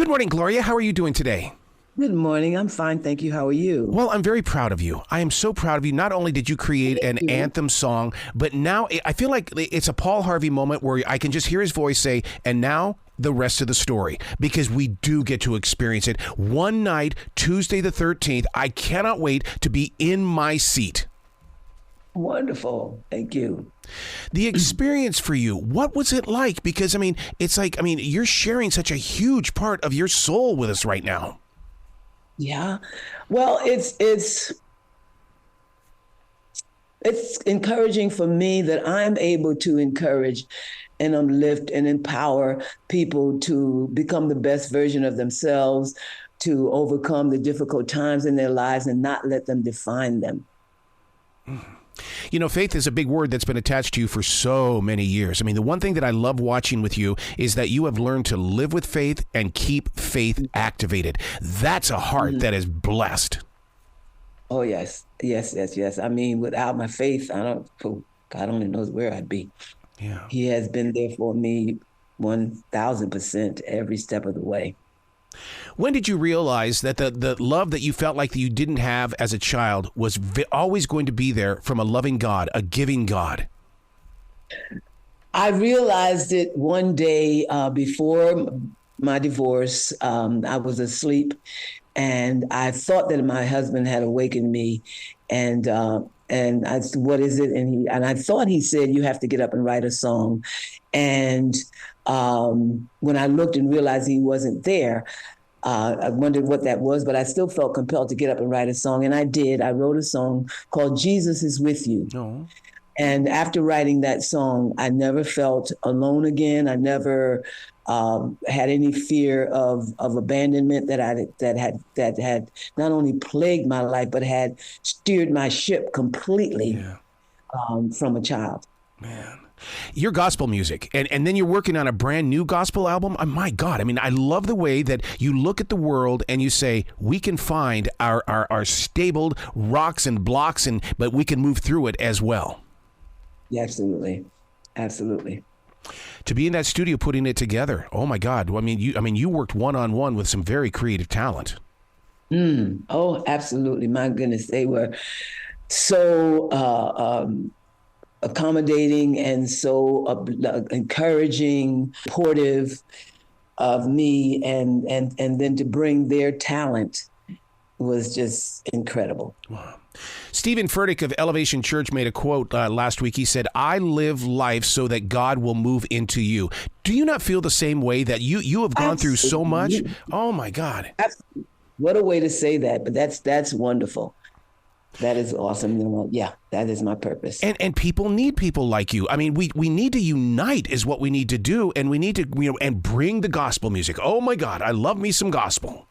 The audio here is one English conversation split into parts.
Good morning, Gloria. How are you doing today? Good morning. I'm fine, thank you. How are you? Well, I'm very proud of you. I am so proud of you. Not only did you create an you. anthem song, but now I feel like it's a Paul Harvey moment where I can just hear his voice say, and now the rest of the story, because we do get to experience it one night, Tuesday the 13th. I cannot wait to be in my seat. Wonderful. Thank you. The experience for you, what was it like? Because, you're sharing such a huge part of your soul with us right now. Yeah. Well, it's encouraging for me that I'm able to encourage and uplift and empower people to become the best version of themselves, to overcome the difficult times in their lives and not let them define them. You know, faith is a big word that's been attached to you for so many years. I mean, the one thing that I love watching with you is that you have learned to live with faith and keep faith activated. That's a heart that is blessed. Oh, yes. Yes. I mean, without my faith, God only knows where I'd be. Yeah. He has been there for me 1,000% every step of the way. When did you realize that the love that you felt like that you didn't have as a child was always going to be there from a loving God, a giving God? I realized it one day before my divorce. I was asleep, and I thought that my husband had awakened me, and I said, "What is it?" And I thought he said, "You have to get up and write a song." And when I looked and realized he wasn't there, I wondered what that was, but I still felt compelled to get up and write a song. And I did. I wrote a song called "Jesus is With You." Oh. And after writing that song, I never felt alone again. I never had any fear of abandonment that had not only plagued my life, but had steered my ship completely from a child. Man. Your gospel music, and then you're working on a brand new gospel album. Oh, my God. I mean, I love the way that you look at the world and you say, we can find our stabled rocks and blocks, but we can move through it as well. Yeah, absolutely. Absolutely. To be in that studio putting it together. Oh, my God. You worked one-on-one with some very creative talent. Oh, absolutely. My goodness. They were so accommodating and so encouraging, supportive of me, and then to bring their talent was just incredible. Wow. Stephen Furtick of Elevation Church made a quote last week. He said, "I live life so that God will move into you." Do you not feel the same way, that you have gone through so much? Oh my God. Absolutely. What a way to say that, but that's wonderful. That is awesome. Yeah, that is my purpose. And people need people like you. I mean, we need to unite is what we need to do. And we need to, and bring the gospel music. Oh my God, I love me some gospel.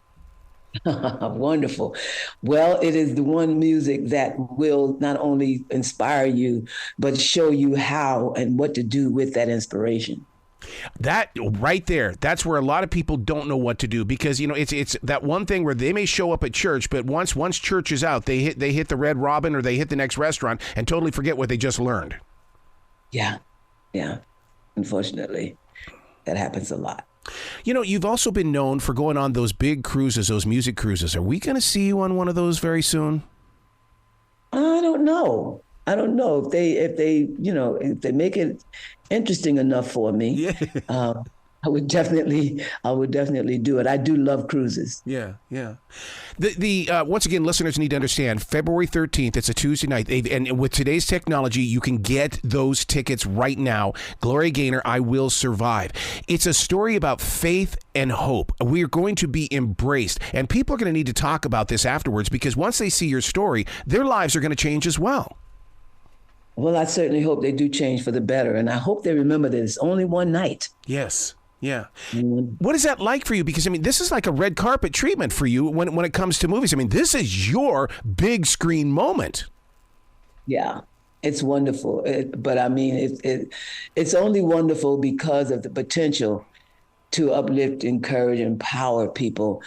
Wonderful. Well, it is the one music that will not only inspire you, but show you how and what to do with that inspiration. That right there, that's where a lot of people don't know what to do, because it's that one thing where they may show up at church, but once church is out, they hit the Red Robin or they hit the next restaurant and totally forget what they just learned. Yeah. Unfortunately, that happens a lot. You've also been known for going on those big cruises, those music cruises. Are we going to see you on one of those very soon? I don't know if they make it interesting enough for me. Yeah. I would definitely do it. I do love cruises. Yeah. The once again, listeners need to understand, February 13th, it's a Tuesday night. And with today's technology, you can get those tickets right now. Gloria Gaynor, I Will Survive. It's a story about faith and hope. We are going to be embraced. And people are going to need to talk about this afterwards, because once they see your story, their lives are going to change as well. Well, I certainly hope they do change for the better. And I hope they remember that it's only one night. Yes. Yeah. What is that like for you? Because, this is like a red carpet treatment for you when it comes to movies. This is your big screen moment. Yeah, it's wonderful. But it's only wonderful because of the potential to uplift, encourage, empower people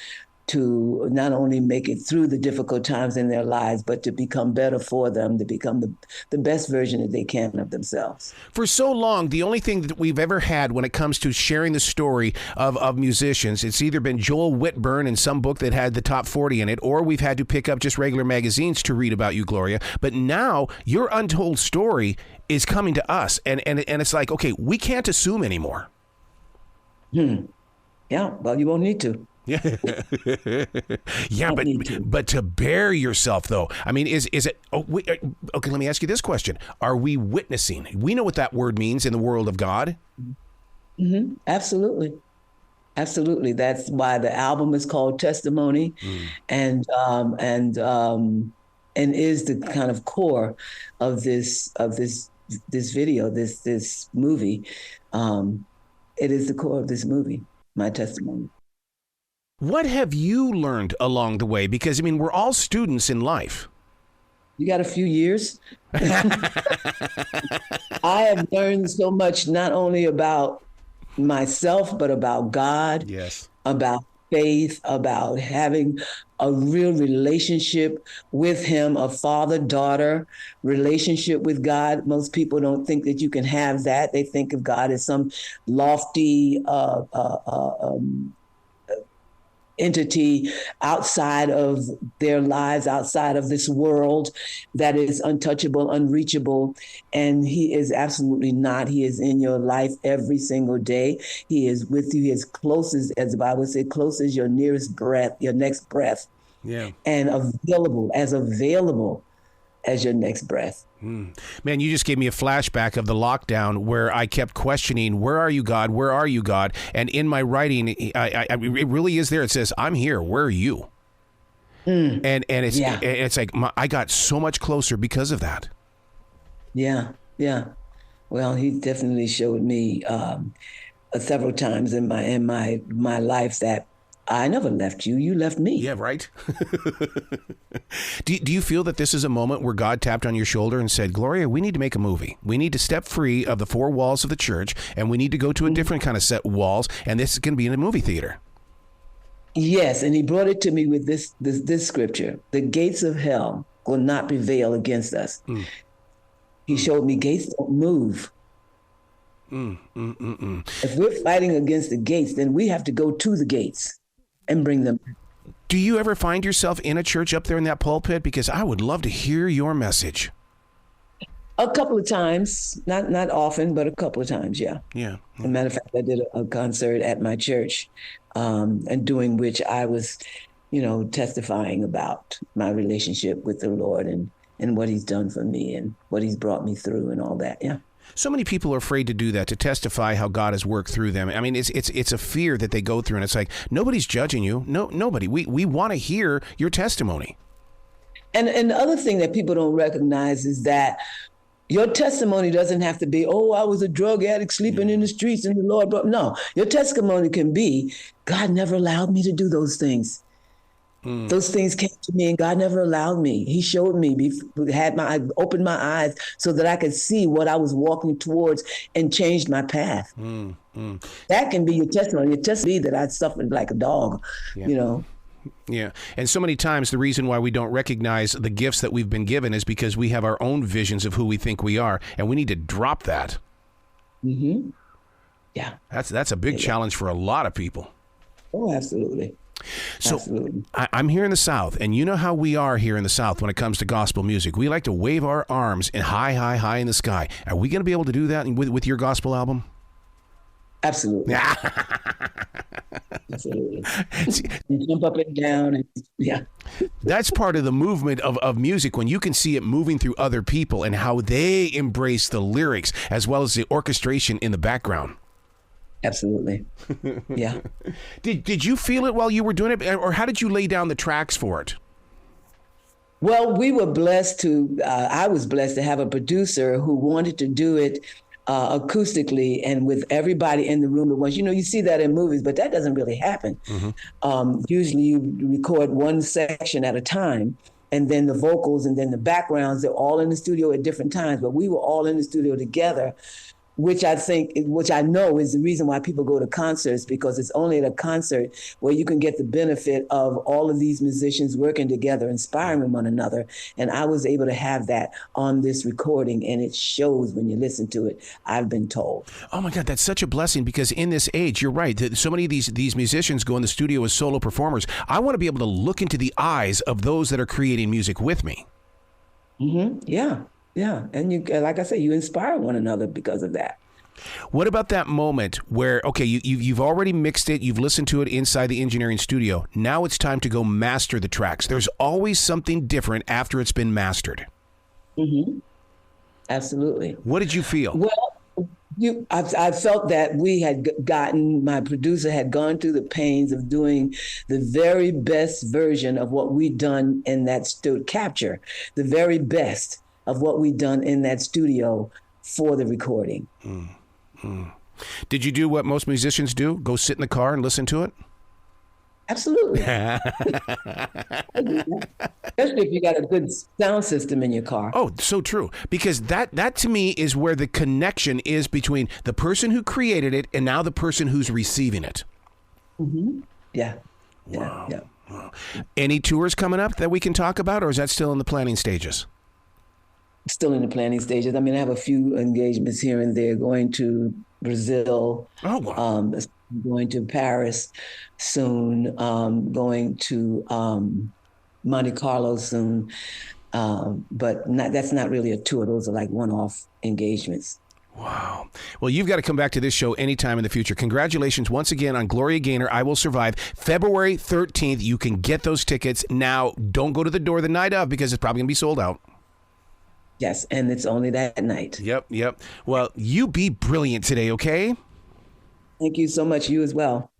to not only make it through the difficult times in their lives, but to become better for them, to become the best version that they can of themselves. For so long, the only thing that we've ever had when it comes to sharing the story of musicians, it's either been Joel Whitburn in some book that had the top 40 in it, or we've had to pick up just regular magazines to read about you, Gloria. But now your untold story is coming to us, and it's like, okay, we can't assume anymore. Yeah, well, you won't need to. Yeah, yeah, but to bear yourself, though, I mean, is it? Okay, let me ask you this question: are we witnessing? We know what that word means in the world of God. Mm-hmm. Absolutely, absolutely. That's why the album is called Testimony, and is the kind of core of this video, this movie. It is the core of this movie, my testimony. What have you learned along the way? Because, I mean, we're all students in life. You got a few years. I have learned so much, not only about myself, but about God, yes, about faith, about having a real relationship with him, a father-daughter relationship with God. Most people don't think that you can have that. They think of God as some lofty entity outside of their lives, outside of this world that is untouchable, unreachable. And he is absolutely not. He is in your life every single day. He is with you. He is close as the Bible says, close as your nearest breath, your next breath. Yeah. And available as your next breath. Man, you just gave me a flashback of the lockdown where I kept questioning, where are you, God? Where are you, God? And in my writing, it really is there. It says, I'm here. Where are you? And it's like, I got so much closer because of that. Yeah. Yeah. Well, he definitely showed me several times in my life that I never left you. You left me. Yeah, right. Do you feel that this is a moment where God tapped on your shoulder and said, Gloria, we need to make a movie. We need to step free of the four walls of the church, and we need to go to a different kind of set walls, and this is going to be in a movie theater. Yes, and he brought it to me with this scripture. The gates of hell will not prevail against us. He showed me gates don't move. If we're fighting against the gates, then we have to go to the gates and bring them. Do you ever find yourself in a church up there in that pulpit? Because I would love to hear your message. A couple of times, not often, but a couple of times, yeah. Yeah. As a matter of fact, I did a concert at my church, and during which I was, testifying about my relationship with the Lord and what he's done for me and what he's brought me through and all that, yeah. So many people are afraid to do that, to testify how God has worked through them. I mean, it's a fear that they go through, and it's like, nobody's judging you. No, nobody. We want to hear your testimony. And the other thing that people don't recognize is that your testimony doesn't have to be, oh, I was a drug addict sleeping in the streets and the Lord brought. No, your testimony can be, God never allowed me to do those things. Those things came to me and God never allowed me. He showed me, I opened my eyes so that I could see what I was walking towards and changed my path. That can be your testimony. Your testimony that I suffered like a dog, Yeah. And so many times the reason why we don't recognize the gifts that we've been given is because we have our own visions of who we think we are, and we need to drop that. Mm-hmm. Yeah. That's a big challenge for a lot of people. Oh, absolutely. So I'm here in the South, and you know how we are here in the South when it comes to gospel music. We like to wave our arms in high in the sky. Are we going to be able to do that with your gospel album? Absolutely. Absolutely. You jump up and down. That's part of the movement of music, when you can see it moving through other people and how they embrace the lyrics as well as the orchestration in the background. Absolutely. Yeah. Did you feel it while you were doing it, or how did you lay down the tracks for it? Well, we were blessed I was blessed to have a producer who wanted to do it acoustically and with everybody in the room at once. You see that in movies, but that doesn't really happen. Usually you record one section at a time, and then the vocals and then the backgrounds, they're all in the studio at different times. But we were all in the studio together which I know is the reason why people go to concerts, because it's only at a concert where you can get the benefit of all of these musicians working together, inspiring one another. And I was able to have that on this recording, and it shows when you listen to it, I've been told. Oh my God, that's such a blessing, because in this age, you're right, so many of these musicians go in the studio as solo performers. I want to be able to look into the eyes of those that are creating music with me. Mm-hmm. Yeah. Yeah. And you, like I said, you inspire one another because of that. What about that moment where, okay, you've already mixed it, you've listened to it inside the engineering studio. Now it's time to go master the tracks. There's always something different after it's been mastered. Mm-hmm. Absolutely. What did you feel? Well, I felt that my producer had gone through the pains of doing the very best version of what we'd done in that capture, the very best of what we'd done in that studio for the recording. Did you do what most musicians do? Go sit in the car and listen to it? Absolutely. Especially if you got a good sound system in your car. Oh, so true. Because that to me is where the connection is between the person who created it and now the person who's receiving it. Mm-hmm. Yeah. Wow. Yeah. Wow. Any tours coming up that we can talk about, or is that still in the planning stages? Still in the planning stages. I mean, I have a few engagements here and there, going to Brazil. Oh, wow. Going to Paris soon, going to Monte Carlo soon. But that's not really a tour. Those are like one-off engagements. Wow. Well, you've got to come back to this show anytime in the future. Congratulations once again on Gloria Gaynor, I Will Survive. February 13th, you can get those tickets. Now, don't go to the door the night of, because it's probably going to be sold out. Yes, and it's only that night. Yep. Well, you be brilliant today, okay? Thank you so much. You as well.